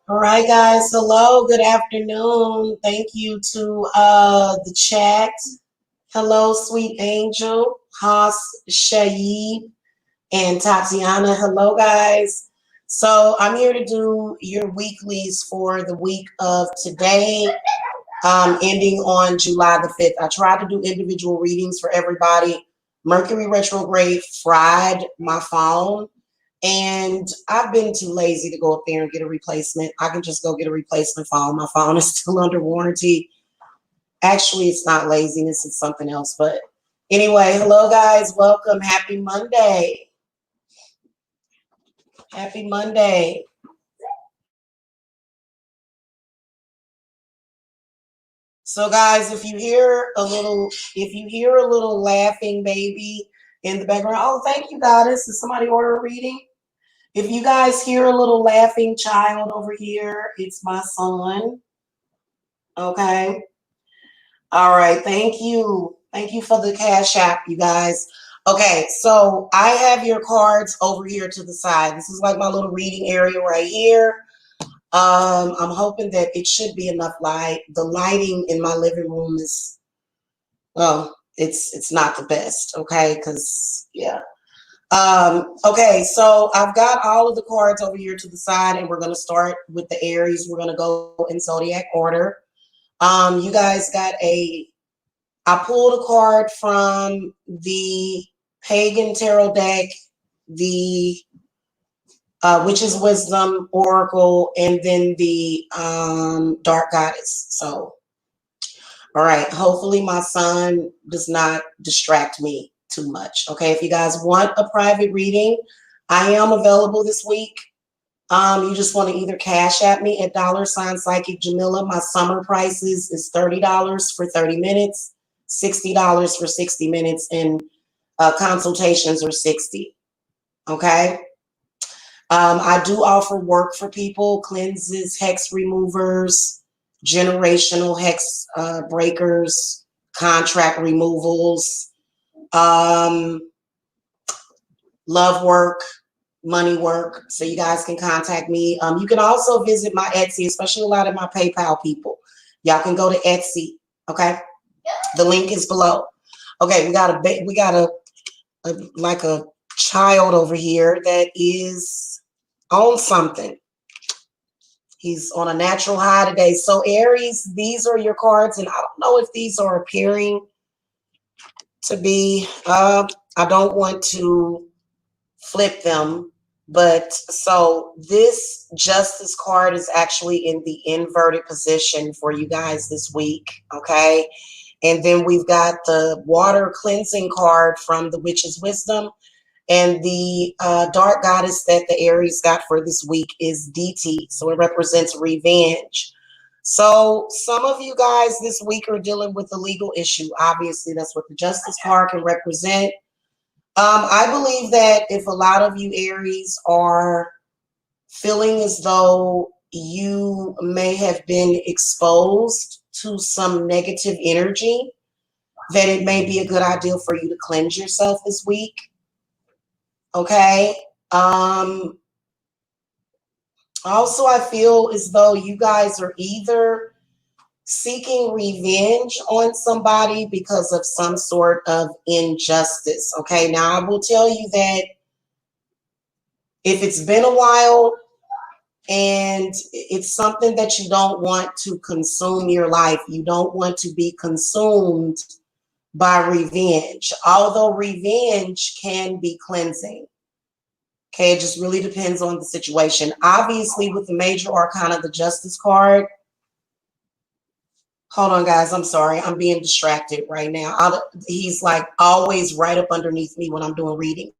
All right, guys. Hello. Good afternoon. Thank you to the chat. Hello, sweet angel, Haas, Shaib, and Tatiana. Hello, guys. So I'm here to do your weeklies for the week of today, ending on July the 5th. I tried to do individual readings for everybody. Mercury retrograde fried my phone. And I've been too lazy to go up there and get a replacement. I can just go get a replacement phone. My phone is still under warranty. Actually, it's not laziness, it's something else. But anyway, hello, guys. Welcome. Happy Monday. Happy Monday. So, guys, if you hear a little laughing baby in the background, oh, thank you, Goddess. Did somebody order a reading? If you guys hear a little laughing child over here, it's my son. Okay. All right. Thank you. Thank you for the Cashapp, you guys. Okay. So I have your cards over here to the side. This is like my little reading area right here. I'm hoping that it should be enough light. The lighting in my living room is, well, it's not the best. Okay. Because, yeah. Okay, so I've got all of the cards over here to the side, and we're going to start with the Aries. We're going to go in zodiac order. You guys got I pulled a card from the Pagan Tarot deck, the Witch's Wisdom Oracle, and then the Dark Goddess. So, all right, hopefully my son does not distract me too much. Okay, if you guys want a private reading, I am available this week. You just want to either cash at me at $Psychic Jamila. My summer prices is $30 for 30 minutes, $60 for 60 minutes, and consultations are $60. Okay. I do offer work for people, cleanses, hex removers, generational hex breakers, contract removals, love work, money work. So you guys can contact me. You can also visit my Etsy, especially a lot of my PayPal people. Y'all can go to Etsy. Okay. The link is below. Okay. We got like a child over here that is on something. He's on a natural high today. So Aries, these are your cards, and I don't know if these are appearing to be, I don't want to flip them, But so this Justice card is actually in the inverted position for you guys this week. Okay. And then we've got the water cleansing card from the Witch's Wisdom. And the dark goddess that the Aries got for this week is DT. So it represents revenge. So some of you guys this week are dealing with a legal issue. Obviously, that's what the Justice card can represent. I believe that if a lot of you Aries are feeling as though you may have been exposed to some negative energy, that it may be a good idea for you to cleanse yourself this week. Okay. Also, I feel as though you guys are either seeking revenge on somebody because of some sort of injustice. Okay. Now, I will tell you that if it's been a while and it's something that you don't want to consume your life, you don't want to be consumed by revenge, although revenge can be cleansing. Okay, it just really depends on the situation. Obviously, with the major arcana, the Justice card. Hold on, guys. I'm sorry. I'm being distracted right now. He's like always right up underneath me when I'm doing reading.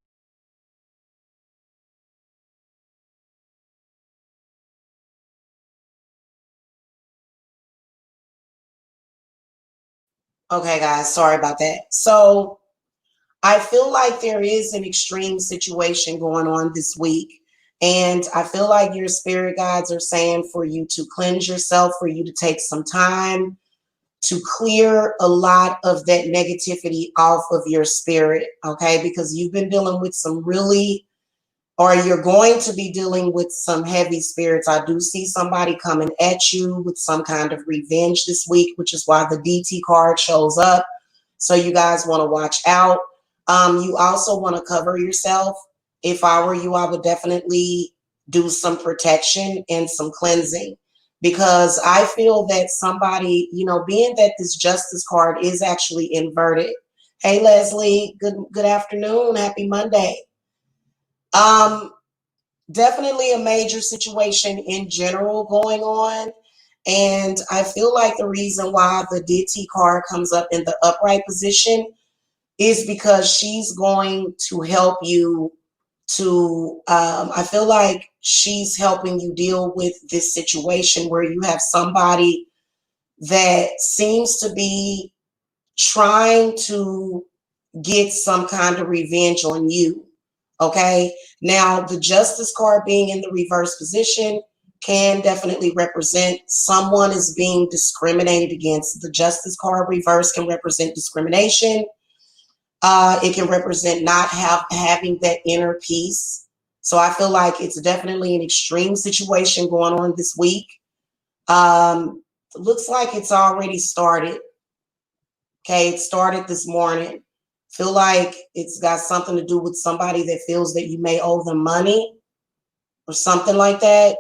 Okay, guys. Sorry about that. So I feel like there is an extreme situation going on this week. And I feel like your spirit guides are saying for you to cleanse yourself, for you to take some time to clear a lot of that negativity off of your spirit, okay? Because you've been dealing with some really, or you're going to be dealing with some heavy spirits. I do see somebody coming at you with some kind of revenge this week, which is why the DT card shows up. So you guys want to watch out. You also want to cover yourself. If I were you, I would definitely do some protection and some cleansing, because I feel that somebody, you know, being that this Justice card is actually inverted. Hey, Leslie, good afternoon. Happy Monday. Definitely a major situation in general going on. And I feel like the reason why the DT card comes up in the upright position is because she's going to help you to, I feel like she's helping you deal with this situation where you have somebody that seems to be trying to get some kind of revenge on you. Okay. Now, the Justice card being in the reverse position can definitely represent someone is being discriminated against. The Justice card reverse can represent discrimination. It can represent not having that inner peace. So I feel like it's definitely an extreme situation going on this week. Looks like it's already started. Okay, it started this morning. Feel like it's got something to do with somebody that feels that you may owe them money or something like that.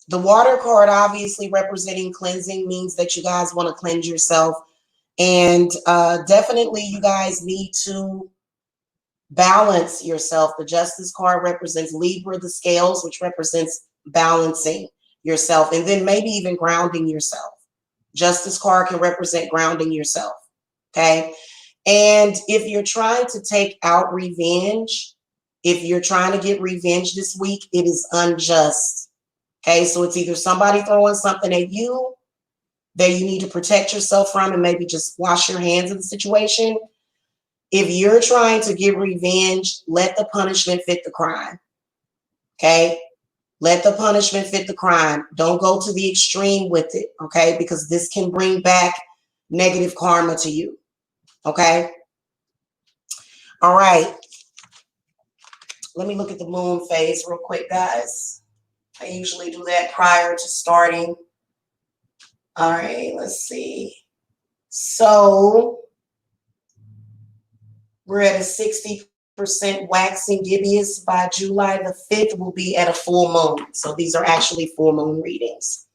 The water card obviously representing cleansing means that you guys want to cleanse yourself. And definitely you guys need to balance yourself. The Justice card represents Libra, the scales, which represents balancing yourself, and then maybe even grounding yourself. Justice card can represent grounding yourself. Okay. And if you're trying to take out revenge, if you're trying to get revenge this week, it is unjust. Okay. So it's either somebody throwing something at you that you need to protect yourself from and maybe just wash your hands of the situation. If you're trying to get revenge, let the punishment fit the crime. Okay. Let the punishment fit the crime. Don't go to the extreme with it. Okay. Because this can bring back negative karma to you. Okay. All right. Let me look at the moon phase real quick, guys. I usually do that prior to starting. All right. Let's see. So we're at a 60% waxing gibbous. By July the 5th, we'll be at a full moon. So these are actually full moon readings.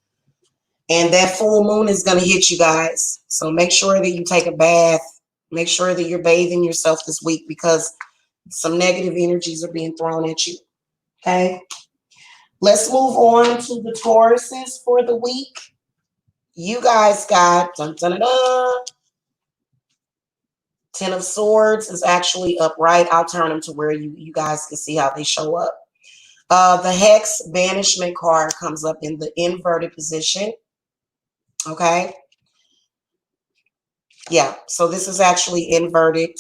And that full moon is going to hit you guys. So make sure that you take a bath. Make sure that you're bathing yourself this week because some negative energies are being thrown at you. Okay. Let's move on to the Tauruses for the week. You guys got dun, dun, dun, dun. 10 of Swords is actually upright. I'll turn them to where you guys can see how they show up. The Hex Banishment card comes up in the inverted position. Okay. Yeah, so this is actually inverted.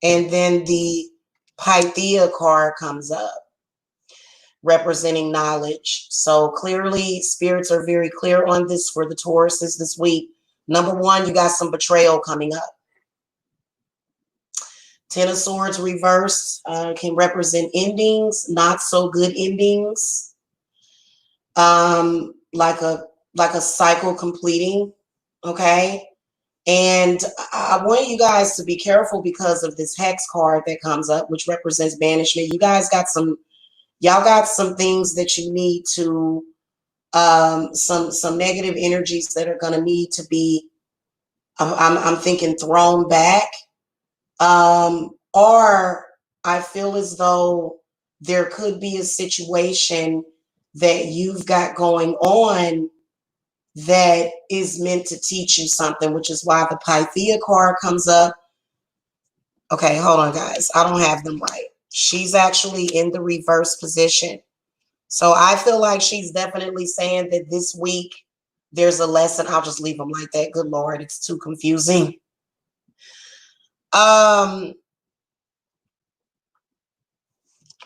And then the Pythia card comes up, representing knowledge. So clearly, spirits are very clear on this for the Tauruses this week. Number one, you got some betrayal coming up. 10 of Swords reversed can represent endings, not so good endings, like a cycle completing. Okay. And I want you guys to be careful because of this Hex card that comes up, which represents banishment. You guys got y'all got some things that you need to, some negative energies that are going to need to be, I'm thinking thrown back. Or I feel as though there could be a situation that you've got going on that is meant to teach you something, which is why the Pythia card comes up. Okay, hold on, guys. I don't have them right. She's actually in the reverse position. So I feel like she's definitely saying that this week there's a lesson. I'll just leave them like that. Good Lord, it's too confusing.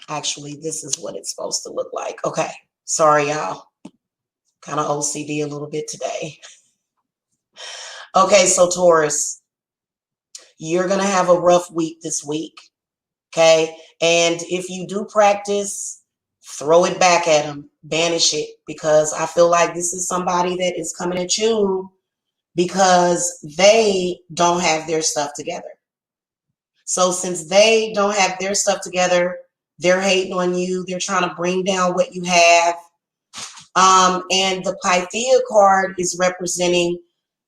Actually, this is what it's supposed to look like. Okay, sorry, y'all. Kind of OCD a little bit today. Okay, so Taurus, you're going to have a rough week this week. Okay, and if you do practice, throw it back at them, banish it, because I feel like this is somebody that is coming at you because they don't have their stuff together. So since they don't have their stuff together, they're hating on you. They're trying to bring down what you have. And the Pythia card is representing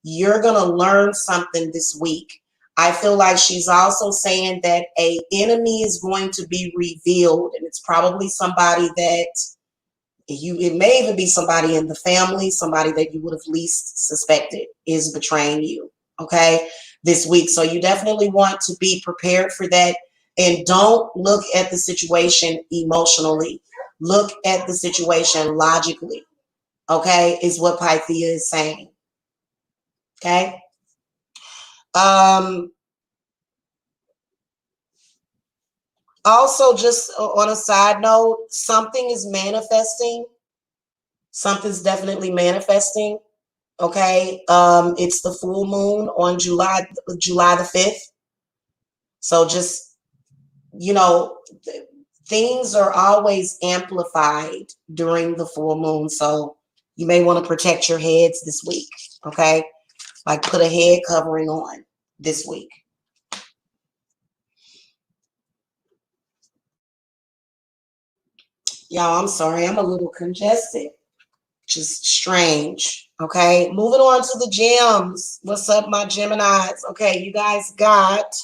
you're going to learn something this week. I feel like she's also saying that an enemy is going to be revealed, and it's probably somebody that it may even be somebody in the family, somebody that you would have least suspected is betraying you, okay, this week. So you definitely want to be prepared for that, and don't look at the situation emotionally. Look at the situation logically, okay, is what Pythia is saying, okay? Also, just on a side note, something is manifesting. Something's definitely manifesting. Okay. It's the full moon on July the 5th. So just, you know, things are always amplified during the full moon. So you may want to protect your heads this week. Okay. Like put a head covering on this week. Y'all, I'm sorry. I'm a little congested. Just strange. Okay. Moving on to the gems. What's up, my Geminis? Okay. You guys got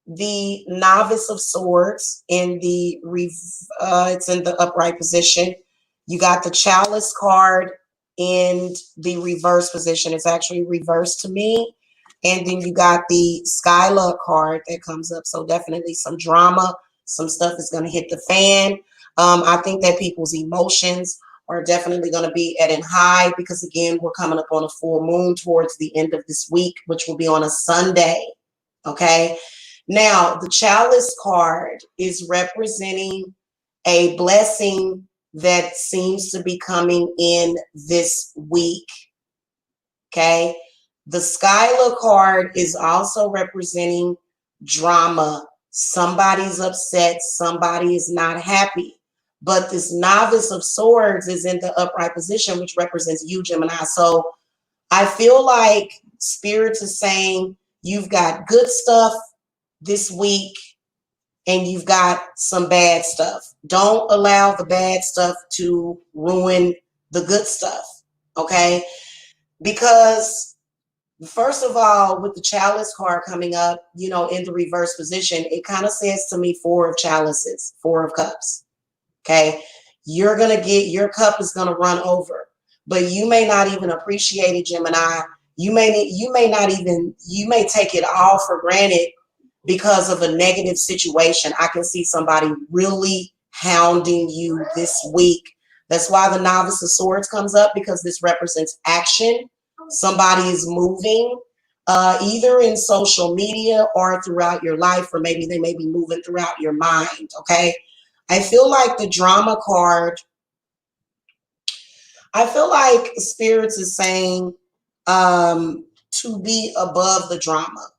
the Novice of Swords in the it's in the upright position. You got the Chalice card in the reverse position. It's actually reversed to me. And then you got the Skyla card that comes up. So definitely some drama. Some stuff is going to hit the fan. I think that people's emotions are definitely going to be at an high because, again, we're coming up on a full moon towards the end of this week, which will be on a Sunday. Okay. Now, the Chalice card is representing a blessing that seems to be coming in this week. Okay. The Skyla card is also representing drama. Somebody's upset. Somebody is not happy. But this Novice of Swords is in the upright position, which represents you, Gemini. So I feel like Spirits is saying you've got good stuff this week and you've got some bad stuff. Don't allow the bad stuff to ruin the good stuff, okay? Because First of all, with the chalice card coming up, you know, in the reverse position, it kind of says to me 4 of chalices, 4 of cups. Okay. You're going to get, your cup is going to run over, but you may not even appreciate it, Gemini. You may not even, you may take it all for granted because of a negative situation. I can see somebody really hounding you this week. That's why the Novice of Swords comes up, because this represents action. Somebody is moving, either in social media or throughout your life, or maybe they may be moving throughout your mind. Okay. I feel like the drama card, I feel like Spirits is saying to be above the drama,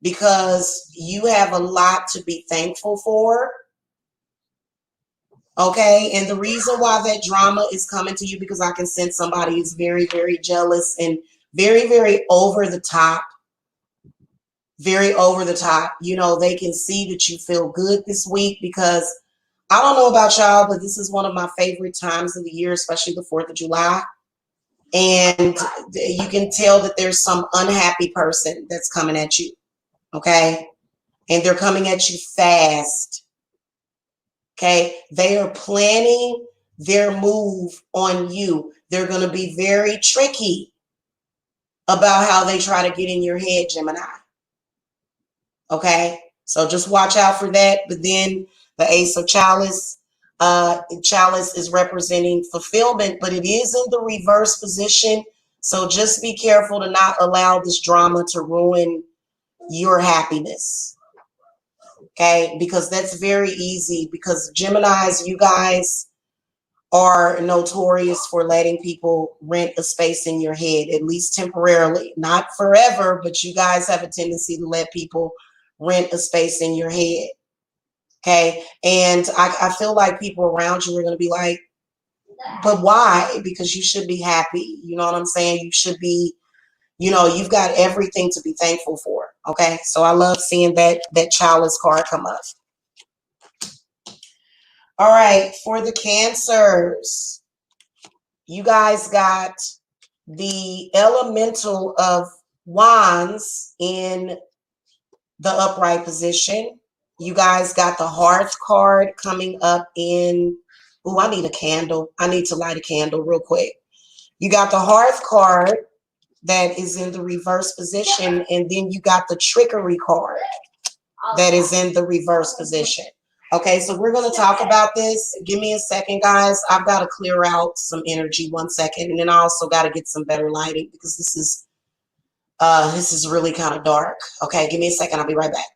because you have a lot to be thankful for. Okay. And the reason why that drama is coming to you, because I can sense somebody is very, very jealous and very, very over the top. Very over the top. You know, they can see that you feel good this week, because I don't know about y'all, but this is one of my favorite times of the year, especially the 4th of July. And you can tell that there's some unhappy person that's coming at you. Okay. And they're coming at you fast. Okay. They are planning their move on you. They're going to be very tricky about how they try to get in your head, Gemini. Okay. So just watch out for that. But then the Ace of Chalice, Chalice is representing fulfillment, but it is in the reverse position. So just be careful to not allow this drama to ruin your happiness. Okay, because that's very easy, because Geminis, you guys are notorious for letting people rent a space in your head, at least temporarily, not forever, but you guys have a tendency to let people rent a space in your head. Okay. And I feel like people around you are going to be like, but why? Because you should be happy. You know what I'm saying? You should be, you know, you've got everything to be thankful for. Okay. So I love seeing that chalice card come up. All right. For the Cancers, you guys got the Elemental of Wands in the upright position. You guys got the Hearth card coming up in, oh, I need a candle. I need to light a candle real quick. You got the Hearth card that is in the reverse position, and then you got the Trickery card that is in the reverse position. Okay, so we're going to talk about this. Give me a second, guys. I've got to clear out some energy. 1 second. And then I also got to get some better lighting, because this is really kind of dark. Okay, give me a second. I'll be right back.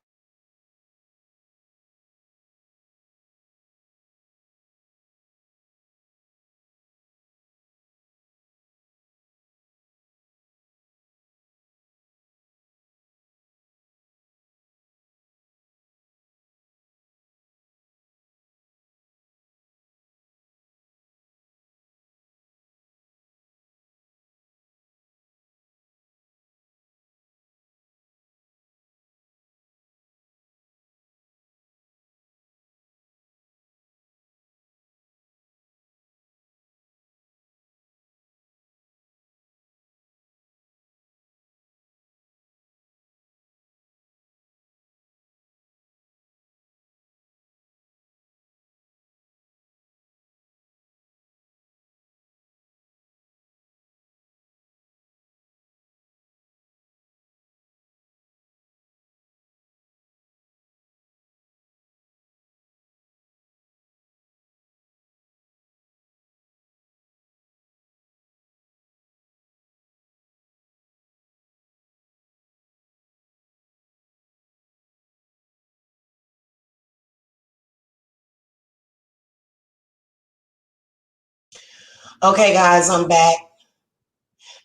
Okay, guys, I'm back.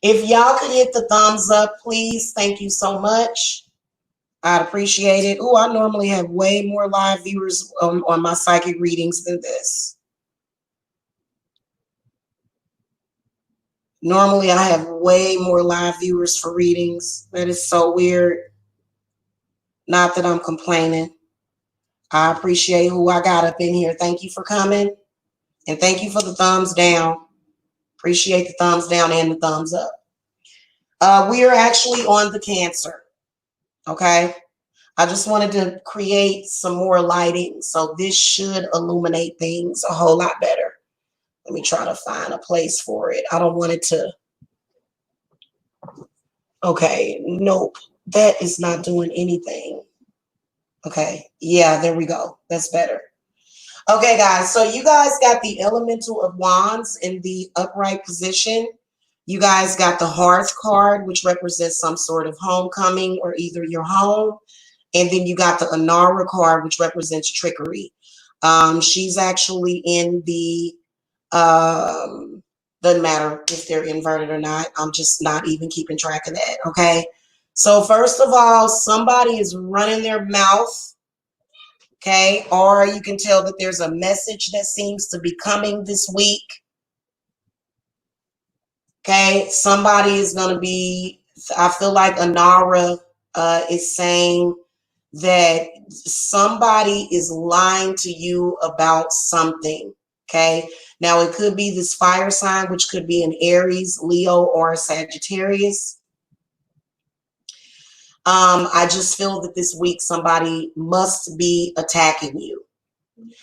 If y'all could hit the thumbs up, please. Thank you so much. I'd appreciate it. Oh, I normally have way more live viewers on my psychic readings than this. Normally, I have way more live viewers for readings. That is so weird. Not that I'm complaining. I appreciate who I got up in here. Thank you for coming. And thank you for the thumbs down. Appreciate the thumbs down and the thumbs up. We are actually on the Cancer. Okay. I just wanted to create some more lighting. So this should illuminate things a whole lot better. Let me try to find a place for it. I don't want it to. Okay. Nope. That is not doing anything. Okay. Yeah, there we go. That's better. Okay, guys. So you guys got the Elemental of Wands in the upright position. You guys got the Hearth card, which represents some sort of homecoming or either your home. And then you got the Anara card, which represents trickery. She's actually in the, doesn't matter if they're inverted or not. I'm just not even keeping track of that, okay? So first of all, somebody is running their mouth, okay? Or you can tell that there's a message that seems to be coming this week, okay? Somebody is going to be, I feel like Anara is saying that somebody is lying to you about something, okay? Now, it could be this fire sign, which could be an Aries, Leo, or a Sagittarius. I just feel that this week somebody must be attacking you.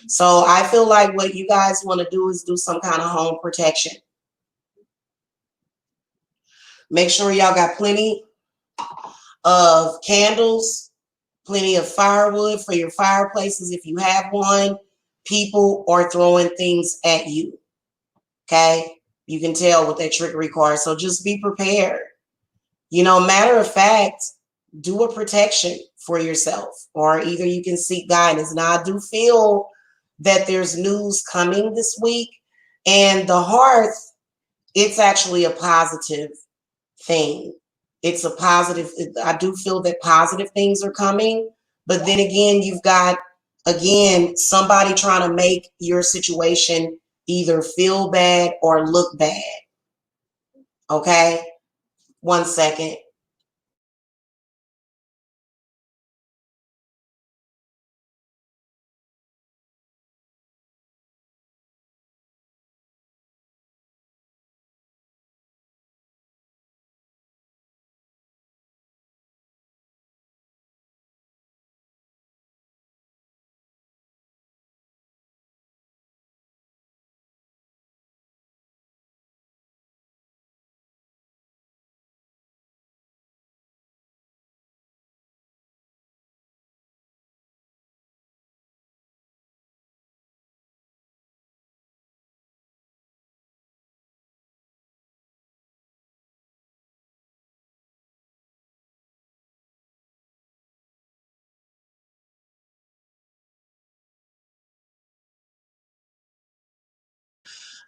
So I feel like what you guys want to do is do some kind of home protection. Make sure y'all got plenty of candles, plenty of firewood for your fireplaces if you have one. People are throwing things at you, okay? You can tell with that trickery card. So just be prepared. You know, matter of fact, do a protection for yourself, or either you can seek guidance. Now, I do feel that there's news coming this week, and the Hearth, it's actually a positive thing. It's a positive. I do feel that positive things are coming, but then again, you've got, again, somebody trying to make your situation either feel bad or look bad. Okay? 1 second.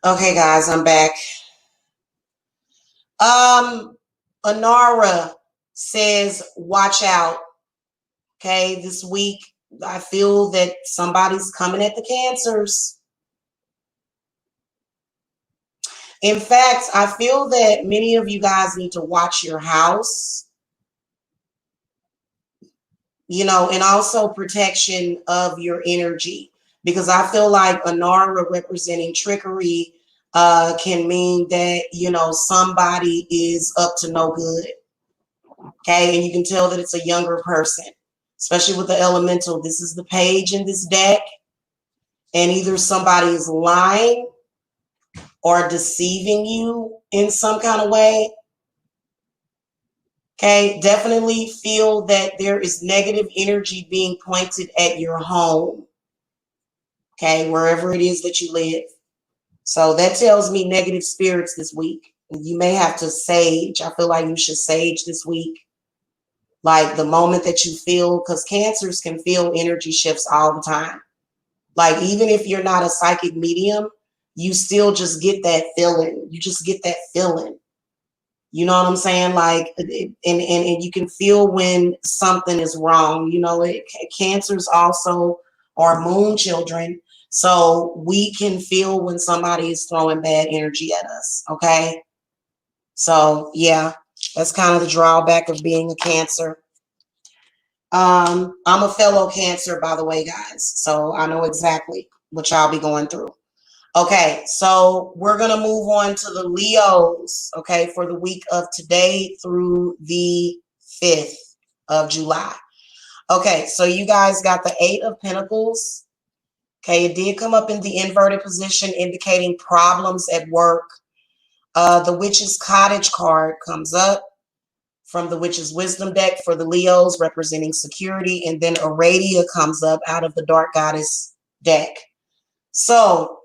Okay, guys, I'm back. Anara says, watch out. Okay, this week, I feel that somebody's coming at the Cancers. In fact, I feel that many of you guys need to watch your house, you know, and also protection of your energy, because I feel like Anara representing trickery can mean that, you know, somebody is up to no good. Okay, and you can tell that it's a younger person, especially with the elemental. This is the page in this deck, and either somebody is lying or deceiving you in some kind of way. Okay, definitely feel that there is negative energy being pointed at your home. Okay, wherever it is that you live. So that tells me negative spirits this week. You may have to sage. I feel like you should sage this week. Like the moment that you feel, because Cancers can feel energy shifts all the time. Like even if you're not a psychic medium, you still just get that feeling. You just get that feeling. You know what I'm saying? Like, and you can feel when something is wrong. You know, Cancers also are moon children. So we can feel when somebody is throwing bad energy at us. Okay. So yeah, that's kind of the drawback of being a Cancer. I'm a fellow Cancer, by the way, guys. So I know exactly what y'all be going through. Okay, so we're going to move on to the Leos, okay, for the week of today through the 5th of July. Okay, so you guys got the 8 of Pentacles. Okay, it did come up in the inverted position, indicating problems at work. The Witch's Cottage card comes up from the Witch's Wisdom deck for the Leos, representing security. And then Aradia comes up out of the Dark Goddess deck. So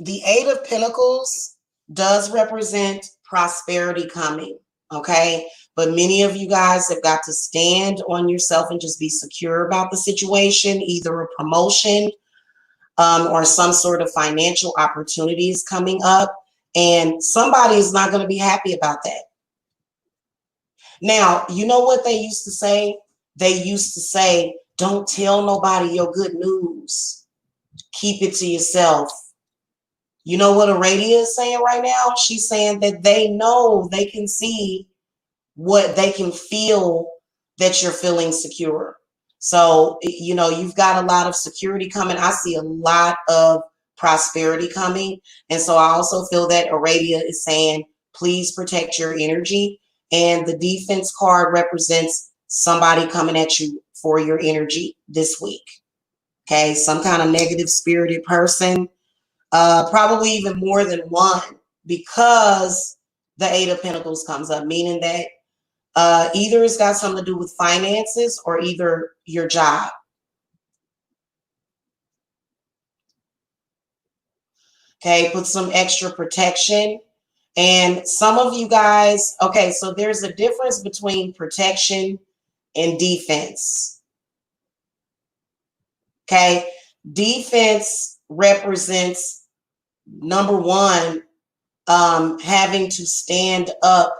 the 8 of Pentacles does represent prosperity coming, okay? But many of you guys have got to stand on yourself and just be secure about the situation, either a promotion or some sort of financial opportunities coming up. And somebody is not going to be happy about that. Now, you know what they used to say? They used to say, don't tell nobody your good news. Keep it to yourself. You know what Aradia is saying right now? She's saying that they know, they can see what they can feel that you're feeling secure. So, you know, you've got a lot of security coming. I see a lot of prosperity coming. And so I also feel that Aradia is saying, please protect your energy. And the defense card represents somebody coming at you for your energy this week. Okay, some kind of negative spirited person. Probably even more than one, because the 8 of Pentacles comes up, meaning that either it's got something to do with finances or either your job. Okay, put some extra protection. And some of you guys, okay, so there's a difference between protection and defense. Okay, defense represents, number one, having to stand up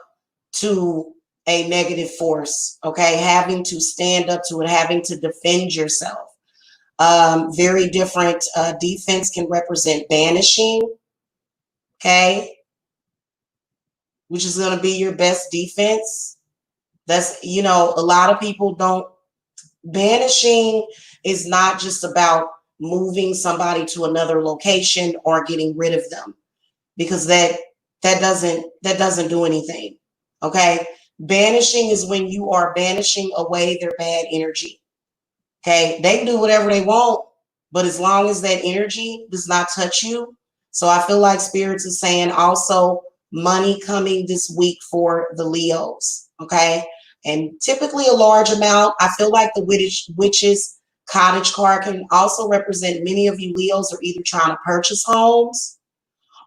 to a negative force, okay? Having to stand up to it, having to defend yourself. Very different. Defense can represent banishing, okay? Which is going to be your best defense. That's, you know, a lot of people don't, banishing is not just about moving somebody to another location or getting rid of them, because that doesn't do anything. Okay, banishing is when you are banishing away their bad energy. Okay, they can do whatever they want, but as long as that energy does not touch you. So I feel like Spirits is saying also money coming this week for the Leos. Okay, and typically a large amount. I feel like the Witch's Cottage card can also represent many of you Leos are either trying to purchase homes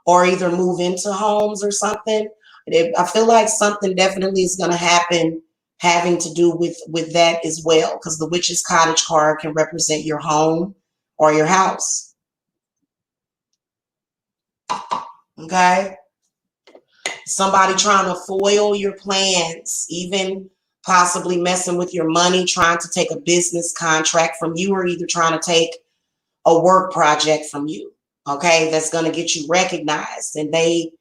or either move into homes or something. I feel like something definitely is going to happen having to do with that as well, because the Witch's Cottage card can represent your home or your house. Okay? Somebody trying to foil your plans, even possibly messing with your money, trying to take a business contract from you, or either trying to take a work project from you. Okay? That's going to get you recognized. And they,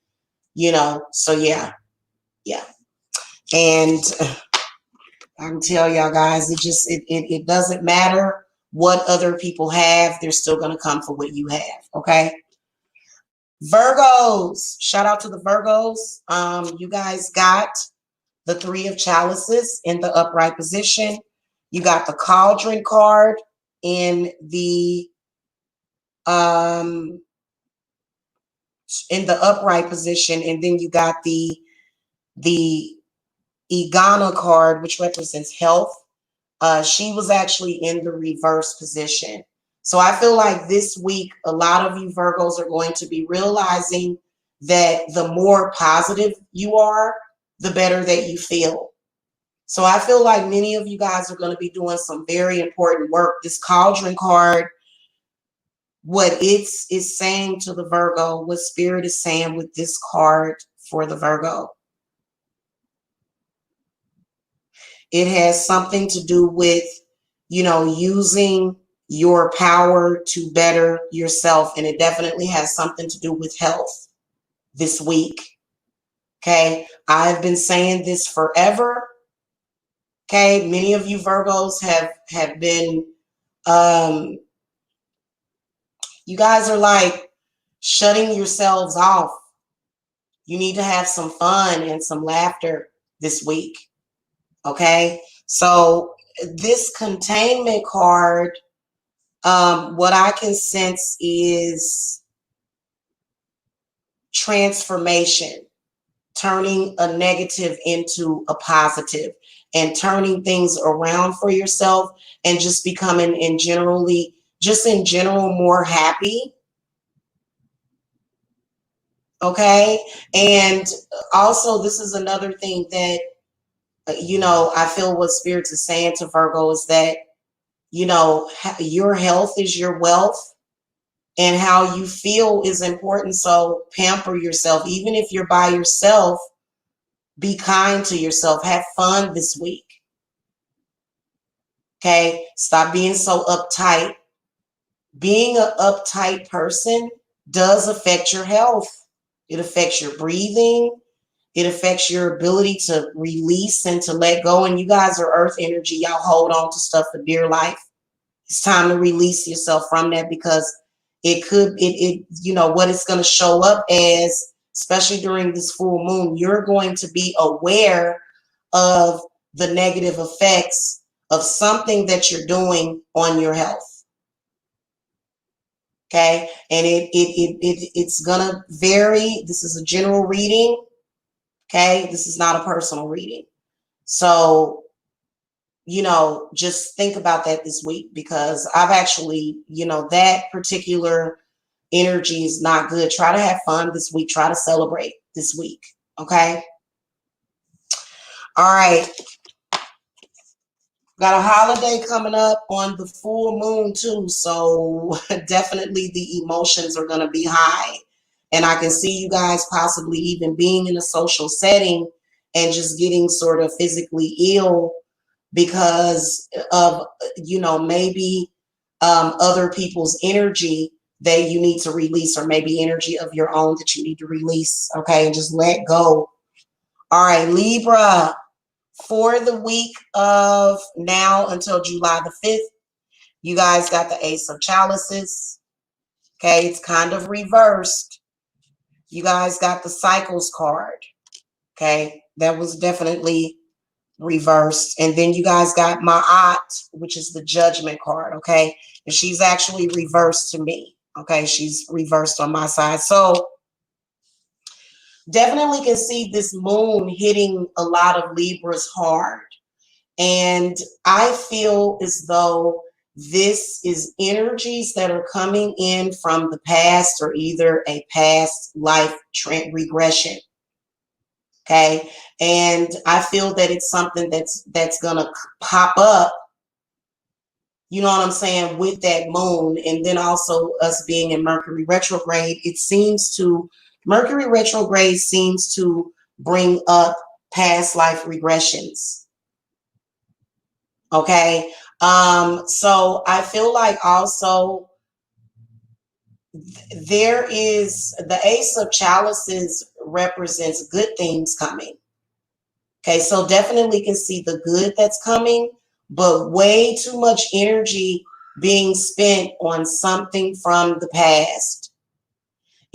you know, so yeah. And I can tell y'all guys, it doesn't matter what other people have. They're still going to come for what you have. Okay. Virgos, shout out to the Virgos. You guys got the 3 of Chalices in the upright position. You got the Cauldron card in the upright position, and then you got the Igana card, which represents health. She was actually in the reverse position. So I feel like this week, a lot of you Virgos are going to be realizing that the more positive you are, the better that you feel. So I feel like many of you guys are going to be doing some very important work. This Cauldron card, what it's saying to the Virgo, what Spirit is saying with this card for the Virgo, it has something to do with, you know, using your power to better yourself. And it definitely has something to do with health this week. Okay. I've been saying this forever. Okay. Many of you Virgos have been, you guys are like shutting yourselves off. You need to have some fun and some laughter this week. Okay. So this containment card, what I can sense is transformation, turning a negative into a positive and turning things around for yourself and just becoming in general more happy. Okay. And also, this is another thing that, I feel what Spirit is saying to Virgo is that, your health is your wealth and how you feel is important. So pamper yourself. Even if you're by yourself, be kind to yourself. Have fun this week. Okay. Stop being so uptight. Being an uptight person does affect your health. It affects your breathing. It affects your ability to release and to let go. And you guys are earth energy. Y'all hold on to stuff for dear life. It's time to release yourself from that, because what it's going to show up as, especially during this full moon, you're going to be aware of the negative effects of something that you're doing on your health. Okay. And it's going to vary. This is a general reading. Okay. This is not a personal reading. So, just think about that this week, because I've actually, that particular energy is not good. Try to have fun this week. Try to celebrate this week. Okay. All right. Got a holiday coming up on the full moon too. So definitely the emotions are going to be high. And I can see you guys possibly even being in a social setting and just getting sort of physically ill because of, maybe other people's energy that you need to release, or maybe energy of your own that you need to release. Okay. And just let go. All right, Libra, for the week of now until July the 5th, you guys got the Ace of Chalices. Okay. It's kind of reversed. You guys got the Cycles card. Okay. That was definitely reversed. And then you guys got Ma'at, which is the Judgment card. Okay. And she's actually reversed to me. Okay. She's reversed on my side. So definitely can see this moon hitting a lot of Libras hard. And I feel as though this is energies that are coming in from the past, or either a past life regression. Okay. And I feel that it's something that's going to pop up, you know what I'm saying, with that moon. And then also us being in Mercury retrograde, Mercury retrograde seems to bring up past life regressions. Okay. So I feel like also there is the Ace of Chalices represents good things coming. Okay, so definitely can see the good that's coming, but way too much energy being spent on something from the past.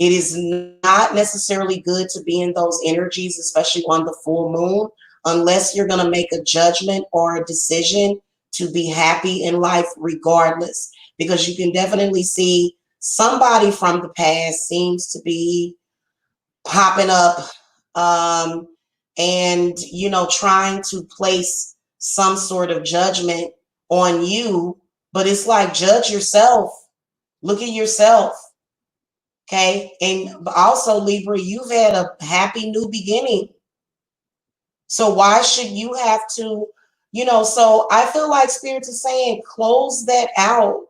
It is not necessarily good to be in those energies, especially on the full moon, unless you're going to make a judgment or a decision to be happy in life regardless, because you can definitely see somebody from the past seems to be popping up. And, trying to place some sort of judgment on you. But it's like, judge yourself. Look at yourself. Okay. And also, Libra, you've had a happy new beginning. So why should you have to, so I feel like Spirit is saying, close that out.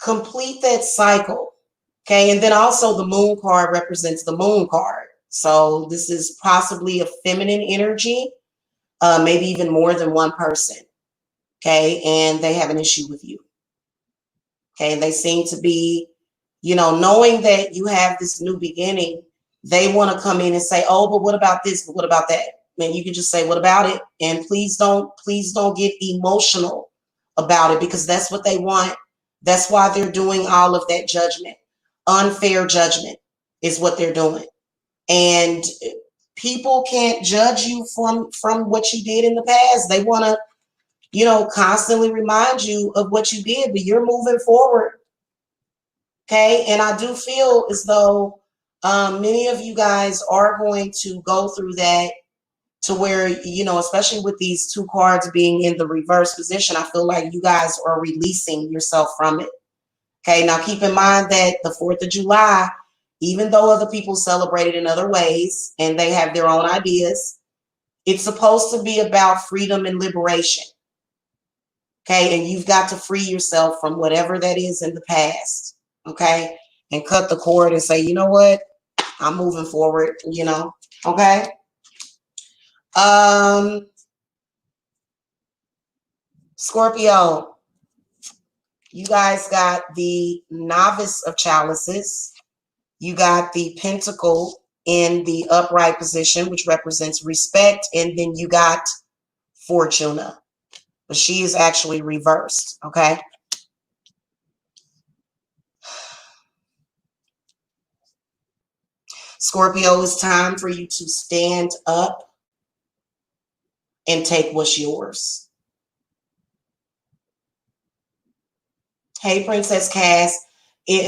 Complete that cycle. Okay. And then also the moon card represents the moon card. So this is possibly a feminine energy, maybe even more than one person. Okay. And they have an issue with you. Okay. And they seem to be, knowing that you have this new beginning, they want to come in and say, oh, but what about this? But what about that? Man, you can just say, what about it? And please don't get emotional about it, because that's what they want. That's why they're doing all of that judgment. Unfair judgment is what they're doing. And people can't judge you from what you did in the past. They want to, you know, constantly remind you of what you did, but you're moving forward. Okay. And I do feel as though many of you guys are going to go through that, to where, you know, especially with these two cards being in the reverse position, I feel like you guys are releasing yourself from it. Okay. Now keep in mind that the 4th of July, even though other people celebrate it in other ways and they have their own ideas, it's supposed to be about freedom and liberation. Okay. And you've got to free yourself from whatever that is in the past. Okay. And cut the cord and say, you know what? I'm moving forward, you know. Okay. Scorpio, you guys got the Novice of Chalices. You got the Pentacle in the upright position, which represents respect. And then you got Fortuna, but she is actually reversed. Okay. Scorpio, it's time for you to stand up and take what's yours. Hey, Princess Cass,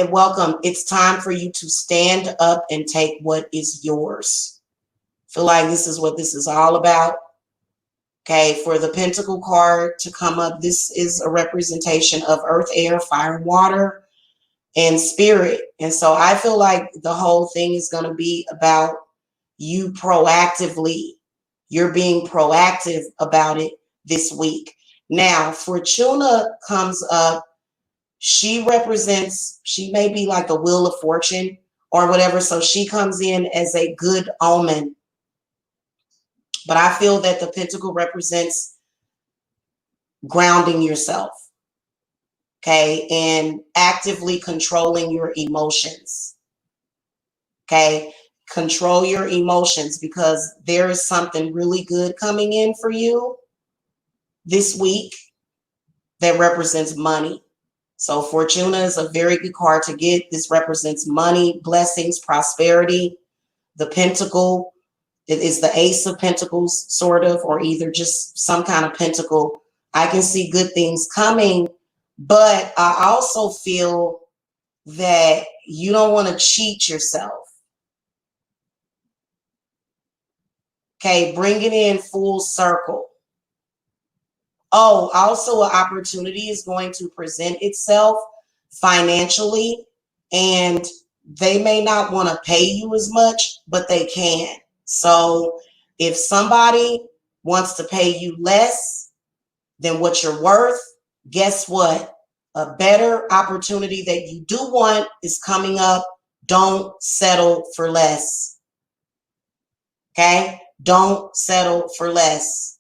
welcome. It's time for you to stand up and take what is yours. Feel like this is what this is all about. Okay, for the Pentacle card to come up, this is a representation of earth, air, fire, water, and spirit. And so I feel like the whole thing is going to be about you proactively. You're being proactive about it this week. Now, Fortuna comes up. She represents, she may be like the Wheel of Fortune or whatever. So she comes in as a good omen. But I feel that the Pentacle represents grounding yourself. Okay. And actively controlling your emotions. Okay. Control your emotions, because there is something really good coming in for you this week that represents money. So Fortuna is a very good card to get. This represents money, blessings, prosperity. The Pentacle, it is the Ace of Pentacles, sort of, or either just some kind of pentacle. I can see good things coming, but I also feel that you don't want to cheat yourself. Okay, bring it in full circle. Oh, also an opportunity is going to present itself financially, and they may not want to pay you as much, but they can. So if somebody wants to pay you less than what you're worth, guess what? A better opportunity that you do want is coming up. Don't settle for less. Okay? Don't settle for less.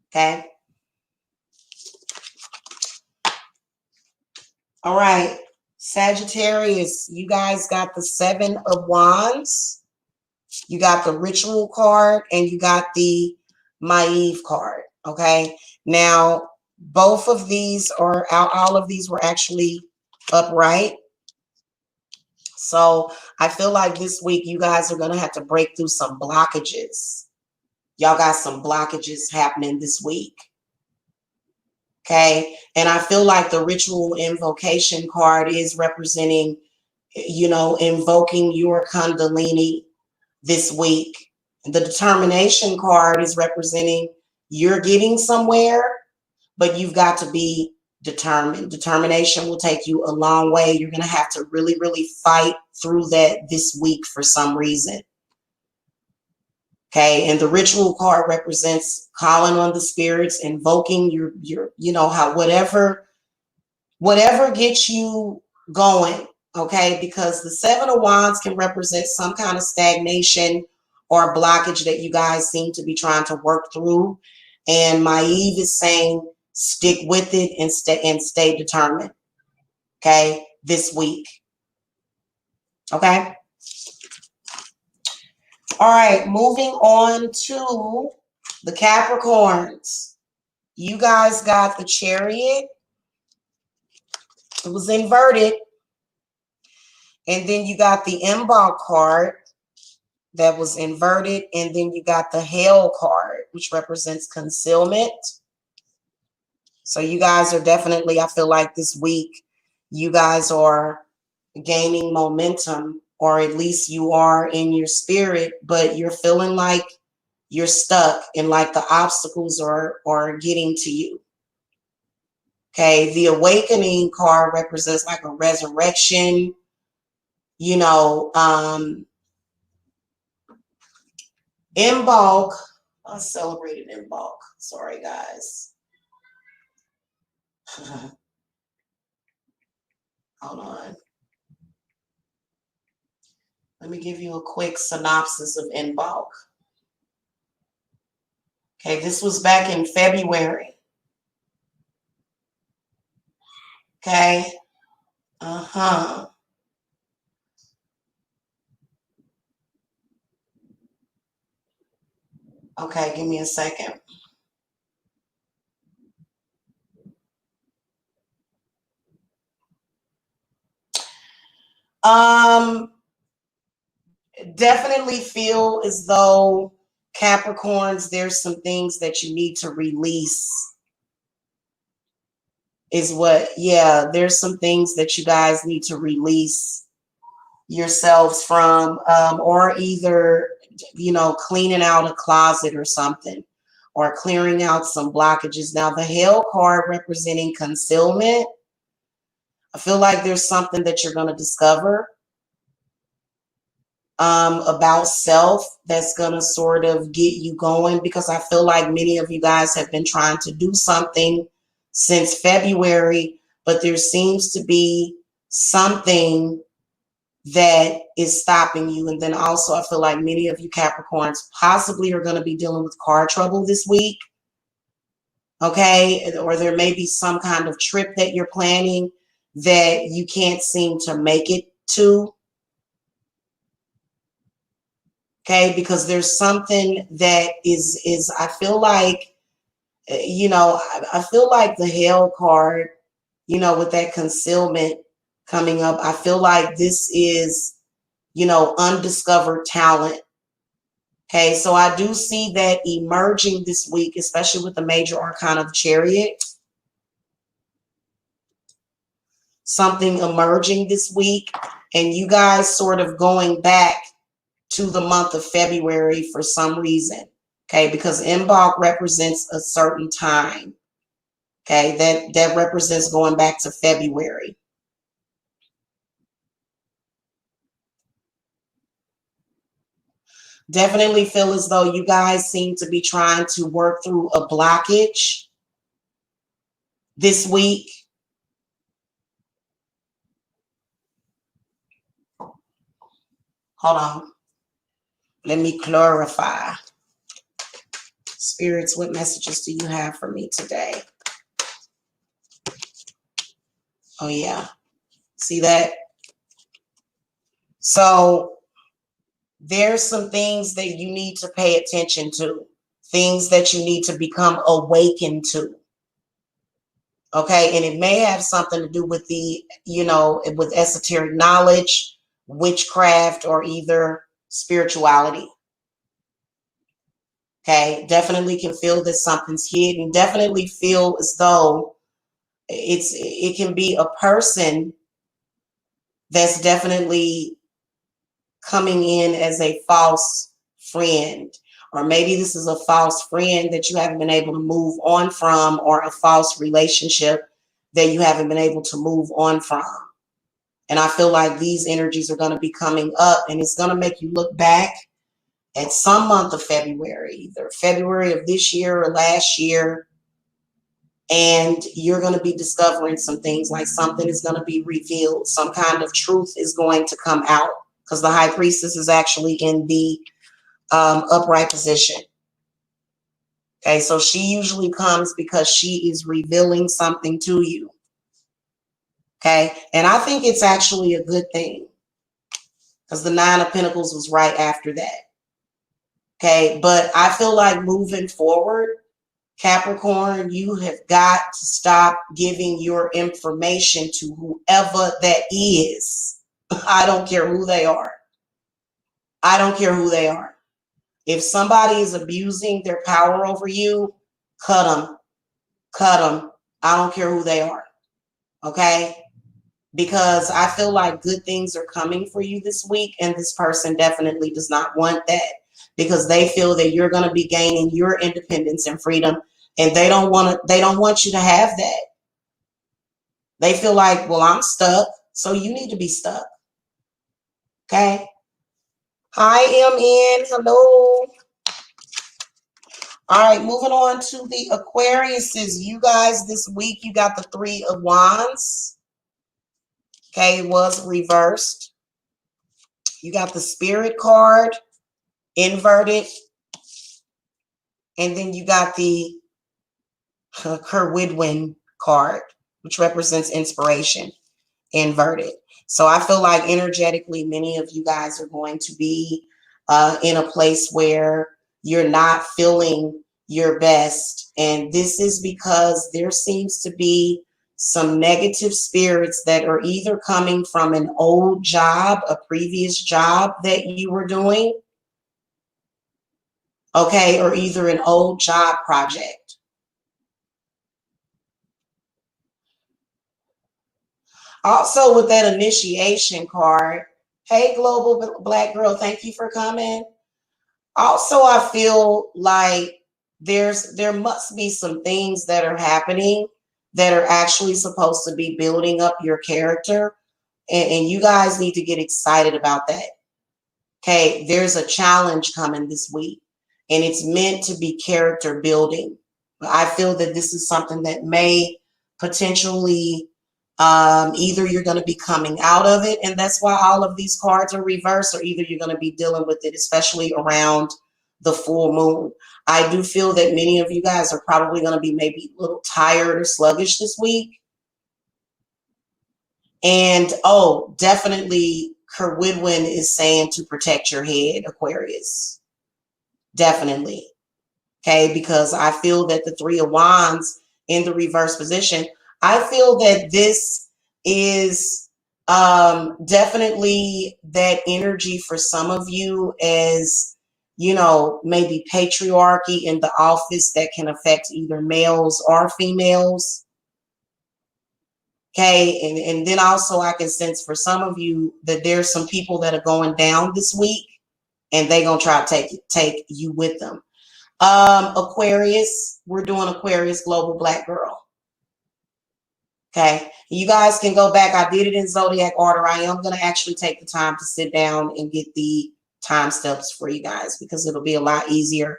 Okay? All right. Sagittarius, you guys got the 7 of Wands. You got the Ritual card, and you got the Maeve card. Okay? Now, both of these are, all of these were actually upright. So I feel like this week you guys are going to have to break through some blockages. Y'all got some blockages happening this week. Okay. And I feel like the Ritual Invocation card is representing, you know, invoking your Kundalini this week. The Determination card is representing you're getting somewhere, but you've got to be determined. Determination will take you a long way. You're going to have to really, really fight through that this week for some reason. Okay. And the Ritual card represents calling on the spirits, invoking your, you know, how, whatever gets you going. Okay. Because the 7 of Wands can represent some kind of stagnation or blockage that you guys seem to be trying to work through. And Maeve is saying, stick with it and stay determined. Okay. This week. Okay. All right, moving on to the Capricorns. You guys got the Chariot, It was inverted. And then you got the Embog card that was inverted. And then you got the Hell card, which represents concealment. So you guys are definitely, I feel like this week, you guys are gaining momentum, or at least you are in your spirit, but you're feeling like you're stuck and like the obstacles are getting to you. Okay, the Awakening card represents like a resurrection, you know, Embog. I celebrated Embog. Sorry, guys. Hold on. Let me give you a quick synopsis of Embog. Okay, this was back in February. Okay. Uh-huh. Okay, give me a second. Definitely feel as though Capricorns, there's some things that you need to release. Is what, yeah, there's some things that you guys need to release yourselves from, or either, you know, cleaning out a closet or something, or clearing out some blockages. Now, the Hell card representing concealment, I feel like there's something that you're going to discover about self that's going to sort of get you going, because I feel like many of you guys have been trying to do something since February, but there seems to be something that is stopping you. And then also, I feel like many of you Capricorns possibly are going to be dealing with car trouble this week. Okay, or there may be some kind of trip that you're planning that you can't seem to make it to. Okay, because there's something that is I feel like, you know, I feel like the Hell card, you know, with that concealment coming up, I feel like this is, you know, undiscovered talent. Okay, so I do see that emerging this week, especially with the major arcana of Chariot. Something emerging this week, and you guys sort of going back to the month of February for some reason. Okay, because Embog represents a certain time. Okay, that represents going back to February. Definitely feel as though you guys seem to be trying to work through a blockage this week. Hold on. Let me clarify. Spirits, what messages do you have for me today? Oh, yeah. See that? So there's some things that you need to pay attention to, things that you need to become awakened to. Okay, and it may have something to do with the, you know, with esoteric knowledge, witchcraft, or either spirituality. Okay, definitely can feel that something's hidden. Definitely feel as though it can be a person that's definitely coming in as a false friend, or maybe this is a false friend that you haven't been able to move on from, or a false relationship that you haven't been able to move on from. And I feel like these energies are going to be coming up, and it's going to make you look back at some month of February, either February of this year or last year, and you're going to be discovering some things, like something is going to be revealed, some kind of truth is going to come out, because the High Priestess is actually in the upright position. Okay, so she usually comes because she is revealing something to you. Okay, and I think it's actually a good thing, because the Nine of Pentacles was right after that. Okay, but I feel like moving forward, Capricorn, you have got to stop giving your information to whoever that is. I don't care who they are. I don't care who they are. If somebody is abusing their power over you, cut them. Cut them. I don't care who they are. Okay? Because I feel like good things are coming for you this week, and this person definitely does not want that because they feel that you're going to be gaining your independence and freedom, and they don't want you to have that. They feel like, well, I'm stuck, so you need to be stuck. Okay? Hi, MN. Hello. All right, moving on to the Aquariuses. You guys, this week, you got the Three of Wands. Okay, it was reversed. You got the Spirit card, inverted. And then you got the Kerwidwin card, which represents inspiration, inverted. So I feel like energetically, many of you guys are going to be in a place where you're not feeling your best. And this is because there seems to be some negative spirits that are either coming from an old job, a previous job that you were doing, okay, or either an old job project. Also with that initiation card, hey, Global Black Girl, thank you for coming. Also, I feel like there must be some things that are happening that are actually supposed to be building up your character. And you guys need to get excited about that. Okay, there's a challenge coming this week, and it's meant to be character building. I feel that this is something that may potentially either you're going to be coming out of it, and that's why all of these cards are reversed, or either you're going to be dealing with it, especially around the full moon. I do feel that many of you guys are probably going to be maybe a little tired or sluggish this week. And oh, definitely Kerwidwin is saying to protect your head, Aquarius. Definitely. Okay, because I feel that the Three of Wands in the reverse position, I feel that this is definitely that energy for some of you as, you know, maybe patriarchy in the office that can affect either males or females. Okay, and then also I can sense for some of you that there's some people that are going down this week, and they're going to try to take you with them. Aquarius, we're doing Aquarius Global Black Girl. Okay, you guys can go back. I did it in zodiac order. I am going to actually take the time to sit down and get the time steps for you guys because it'll be a lot easier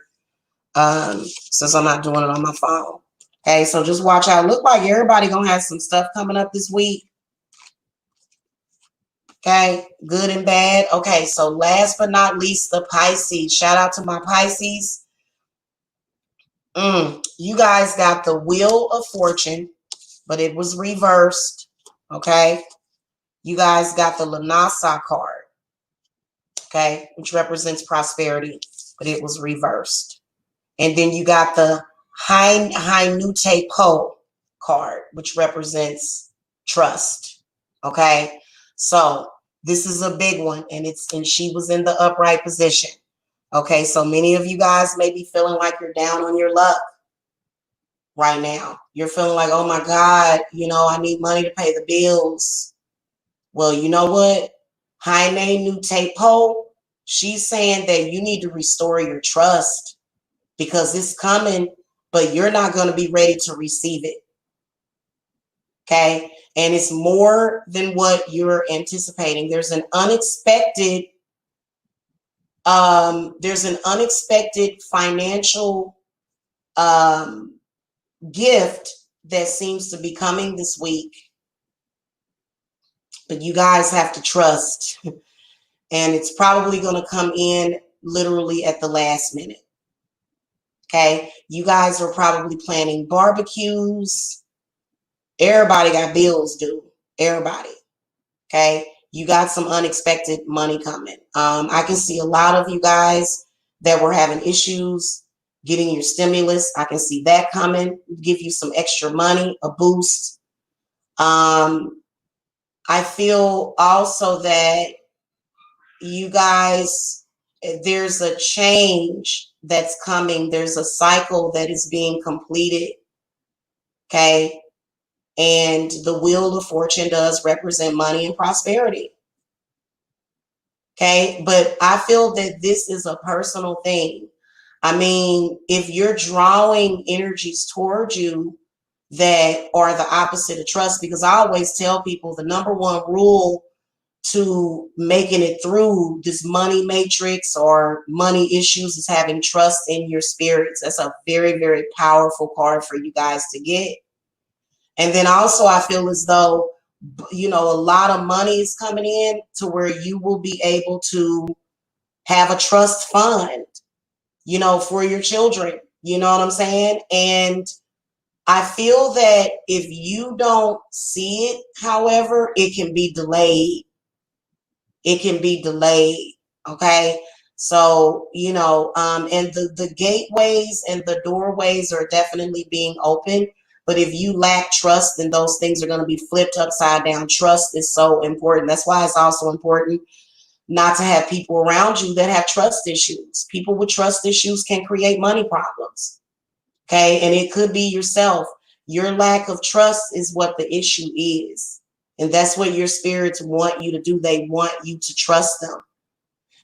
since I'm not doing it on my phone. Okay, so just watch out. Look like everybody gonna have some stuff coming up this week. Okay, good and bad. Okay, so last but not least, the Pisces. Shout out to my Pisces. You guys got the Wheel of Fortune, but it was reversed. Okay, you guys got the Lanasa card. Okay, which represents prosperity, but it was reversed. And then you got the Hainute Po card, which represents trust. Okay, so this is a big one, and she was in the upright position. Okay, so many of you guys may be feeling like you're down on your luck right now. You're feeling like, oh my God, you know, I need money to pay the bills. Well, you know what? Hainute Po, she's saying that you need to restore your trust because it's coming, but you're not going to be ready to receive it. Okay, and it's more than what you're anticipating. There's an unexpected financial gift that seems to be coming this week, but you guys have to trust, and it's probably going to come in literally at the last minute. Okay, you guys are probably planning barbecues. Everybody got bills due. Everybody. Okay. You got some unexpected money coming. I can see a lot of you guys that were having issues getting your stimulus. I can see that coming, give you some extra money, a boost. I feel also that you guys, there's a change that's coming. There's a cycle that is being completed. Okay. And the wheel of fortune does represent money and prosperity. Okay. But I feel that this is a personal thing. I mean, if you're drawing energies towards you that are the opposite of trust, because I always tell people the number one rule to making it through this money matrix or money issues is having trust in your spirits. That's a very, very powerful card for you guys to get. And then also I feel as though, you know, a lot of money is coming in to where you will be able to have a trust fund, you know, for your children. You know what I'm saying? And I feel that if you don't see it, however, it can be delayed. It can be delayed. Okay. So, you know, and the gateways and the doorways are definitely being opened. But if you lack trust, then those things are going to be flipped upside down. Trust is so important. That's why it's also important not to have people around you that have trust issues. People with trust issues can create money problems. Okay. And it could be yourself. Your lack of trust is what the issue is. And that's what your spirits want you to do. They want you to trust them.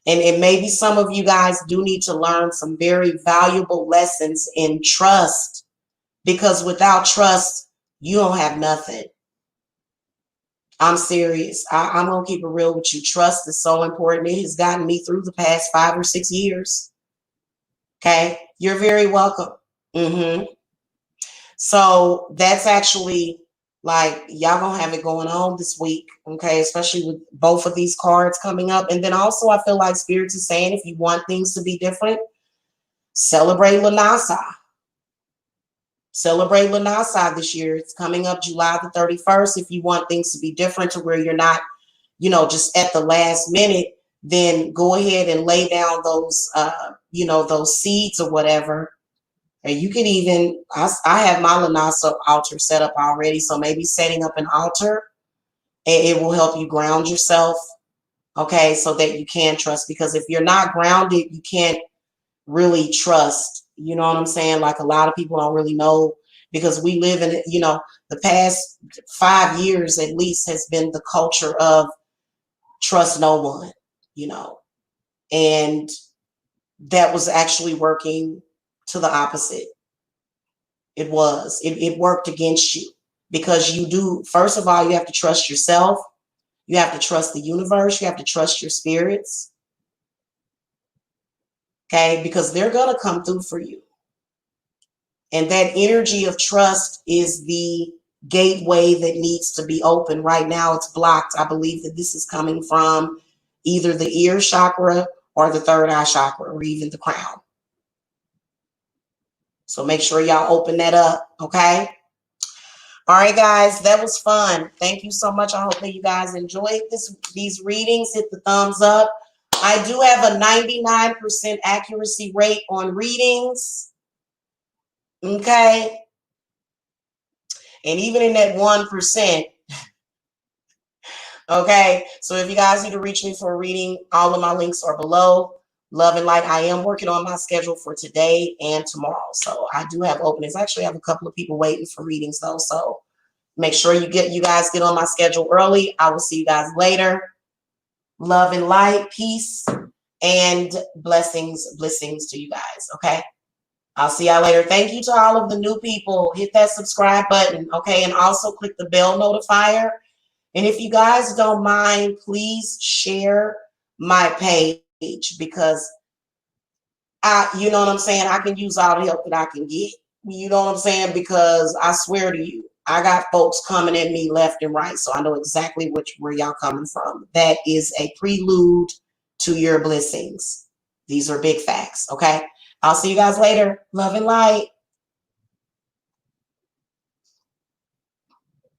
And maybe some of you guys do need to learn some very valuable lessons in trust, because without trust, you don't have nothing. I'm serious. I'm going to keep it real with you. Trust is so important. It has gotten me through the past 5 or 6 years. Okay. You're very welcome. So that's actually like, y'all gonna have it going on this week. Okay. Especially with both of these cards coming up. And then also I feel like spirits is saying, if you want things to be different, celebrate Lanasa. Celebrate Lanasa this year. It's coming up July the 31st. If you want things to be different to where you're not, you know, just at the last minute, then go ahead and lay down those, you know, those seeds or whatever. And you can even, I have my Lanasa altar set up already. So maybe setting up an altar, and it will help you ground yourself. Okay. So that you can trust, because if you're not grounded, you can't really trust. You know what I'm saying? Like, a lot of people don't really know, because we live in, you know, the past 5 years at least has been the culture of trust no one, you know, and that was actually working to the opposite. It was, it worked against you, because you do, first of all, you have to trust yourself. You have to trust the universe. You have to trust your spirits. Okay. Because they're going to come through for you. And that energy of trust is the gateway that needs to be open. Right now it's blocked. I believe that this is coming from either the ear chakra or the third eye chakra, or even the crown. So make sure y'all open that up. Okay. All right, guys, that was fun. Thank you so much. I hope that you guys enjoyed these readings. Hit the thumbs up. I do have a 99% accuracy rate on readings. Okay. And even in that 1%. Okay. So if you guys need to reach me for a reading, all of my links are below. Love and light. I am working on my schedule for today and tomorrow. So I do have openings. I actually have a couple of people waiting for readings though. So make sure you guys get on my schedule early. I will see you guys later. Love and light, peace, and blessings to you guys. Okay. I'll see y'all later. Thank you to all of the new people. Hit that subscribe button. Okay. And also click the bell notifier. And if you guys don't mind, please share my page, because you know what I'm saying? I can use all the help that I can get. You know what I'm saying? Because I swear to you, I got folks coming at me left and right. So I know exactly where y'all coming from. That is a prelude to your blessings. These are big facts. Okay. I'll see you guys later. Love and light.